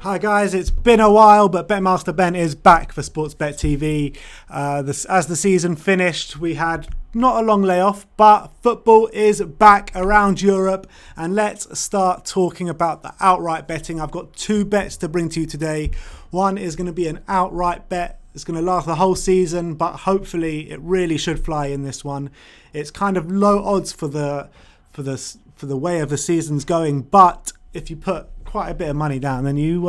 Hi guys, it's been a while, but Betmaster Ben is back for Sportsbet TV. As the season finished, we had not a long layoff, but football is back around Europe, and let's start talking about the outright betting. I've got two bets to bring to you today. One is going to be an outright bet. It's going to last the whole season, but hopefully it really should fly in this one. It's kind of low odds for the way of the season's going, but if you put quite a bit of money down, then you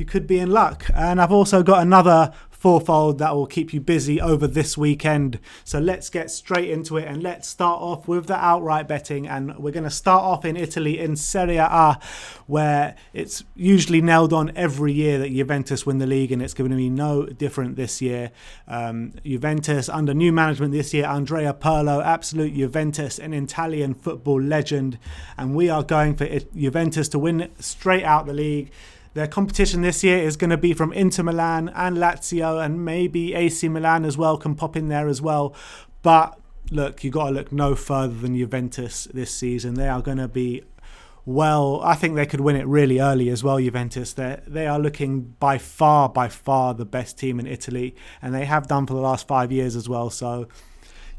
could be in luck. And I've also got another fourfold that will keep you busy over this weekend. So let's get straight into it, and let's start off with the outright betting. And we're going to start off in Italy in Serie A, where it's usually nailed on every year that Juventus win the league, and it's going to be no different this year. Juventus under new management this year, Andrea Pirlo, absolute Juventus, an Italian football legend, and we are going for Juventus to win straight out the league. Their competition this year is going to be from Inter Milan and Lazio, and maybe AC Milan as well can pop in there as well. But look, you've got to look no further than Juventus this season. They are going to be, well, I think they could win it really early as well, Juventus. They are looking by far the best team in Italy, and they have done for the last 5 years as well. So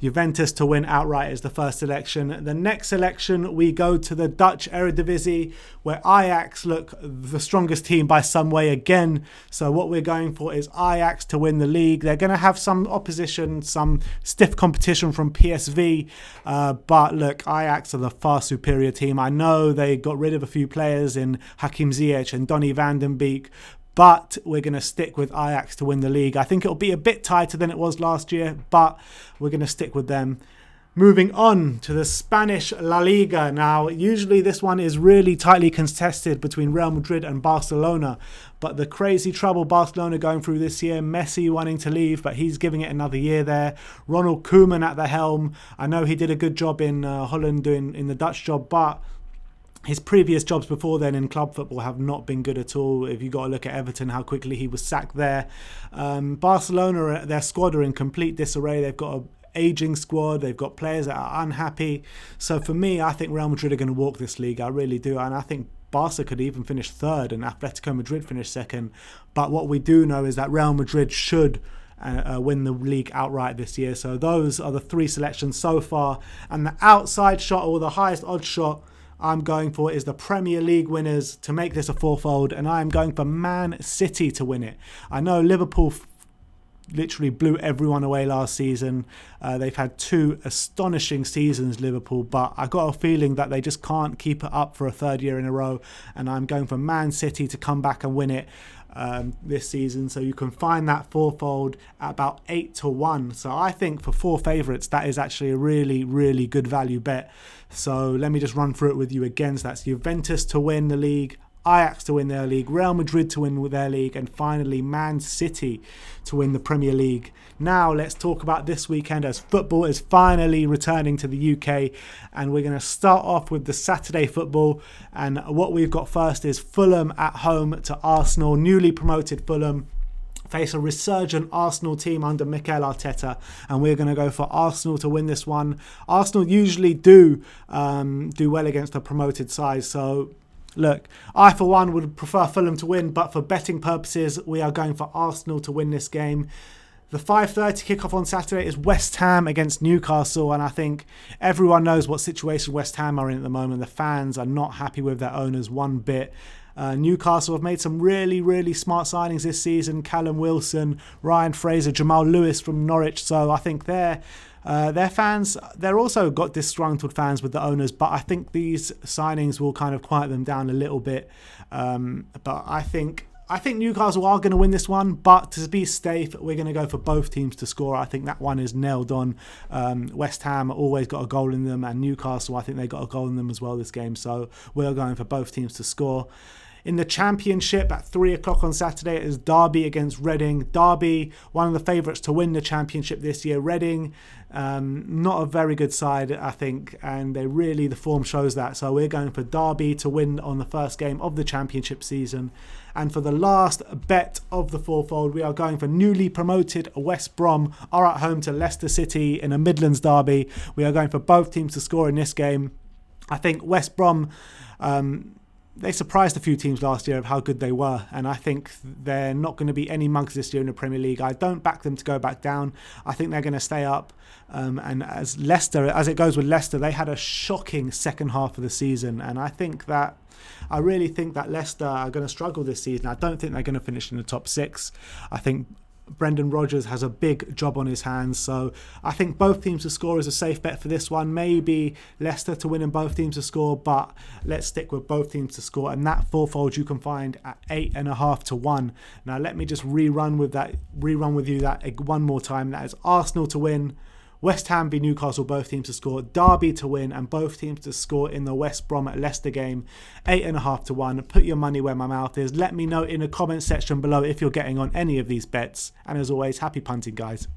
Juventus to win outright is the first selection. The next selection, we go to the Dutch Eredivisie, where Ajax look the strongest team by some way again. So what we're going for is Ajax to win the league. They're going to have some opposition, some stiff competition from PSV. But look, Ajax are the far superior team. I know they got rid of a few players in Hakim Ziyech and Donny van den Beek, but we're going to stick with Ajax to win the league. I think it'll be a bit tighter than it was last year, but we're going to stick with them. Moving on to the Spanish La Liga. Now, usually this one is really tightly contested between Real Madrid and Barcelona, but the crazy trouble Barcelona going through this year, Messi wanting to leave, but he's giving it another year there. Ronald Koeman at the helm. I know he did a good job in Holland in the Dutch job, but his previous jobs before then in club football have not been good at all. If you got to look at Everton, how quickly he was sacked there. Barcelona, their squad are in complete disarray. They've got an ageing squad. They've got players that are unhappy. So for me, I think Real Madrid are going to walk this league. I really do. And I think Barca could even finish third and Atletico Madrid finish second. But what we do know is that Real Madrid should win the league outright this year. So those are the three selections so far. And the outside shot, or the highest odds shot, I'm going for is the Premier League winners to make this a fourfold, and I am going for Man City to win it. I know Liverpool literally blew everyone away last season. They've had two astonishing seasons, Liverpool, but I got a feeling that they just can't keep it up for a third year in a row, and I'm going for Man City to come back and win it this season. So you can find that fourfold at about 8-1. So I think for four favourites, that is actually a really good value bet. So let me just run through it with you again. So that's Juventus to win the league, Ajax to win their league, Real Madrid to win their league, and finally Man City to win the Premier League. Now let's talk about this weekend, as football is finally returning to the UK, and we're going to start off with the Saturday football. And what we've got first is Fulham at home to Arsenal. Newly promoted Fulham face a resurgent Arsenal team under Mikel Arteta, and we're going to go for Arsenal to win this one. Arsenal usually do well against a promoted side, so look, I for one would prefer Fulham to win, but for betting purposes, we are going for Arsenal to win this game. The 5:30 kickoff on Saturday is West Ham against Newcastle, and I think everyone knows what situation West Ham are in at the moment. The fans are not happy with their owners one bit. Newcastle have made some really smart signings this season. Callum Wilson, Ryan Fraser, Jamal Lewis from Norwich. So I think their fans, they're also got disgruntled fans with the owners, but I think these signings will kind of quiet them down a little bit. But I think Newcastle are going to win this one, but to be safe, we're going to go for both teams to score. I think that one is nailed on. West Ham always got a goal in them, and Newcastle, I think they got a goal in them as well this game. So we're going for both teams to score. In the Championship at 3 o'clock on Saturday, it is Derby against Reading. Derby, one of the favourites to win the Championship this year. Reading, not a very good side, I think, and the form shows that. So we're going for Derby to win on the first game of the Championship season. And for the last bet of the fourfold, we are going for newly promoted West Brom are at home to Leicester City in a Midlands derby. We are going for both teams to score in this game. I think West Brom they surprised a few teams last year of how good they were, and I think they're not going to be any mugs this year in the Premier League. I don't back them to go back down. I think they're going to stay up. And as it goes with Leicester, they had a shocking second half of the season, and I really think that Leicester are going to struggle this season. I don't think they're going to finish in the top 6. I think Brendan Rodgers has a big job on his hands, so I think both teams to score is a safe bet for this one. Maybe Leicester to win and both teams to score, but let's stick with both teams to score, and that fourfold you can find at 8.5 to 1. Now let me just rerun with you that one more time. That is Arsenal to win, West Ham v Newcastle, both teams to score, Derby to win and both teams to score in the West Brom at Leicester game, 8.5 to 1. Put your money where my mouth is. Let me know in the comment section below if you're getting on any of these bets. And as always, happy punting, guys.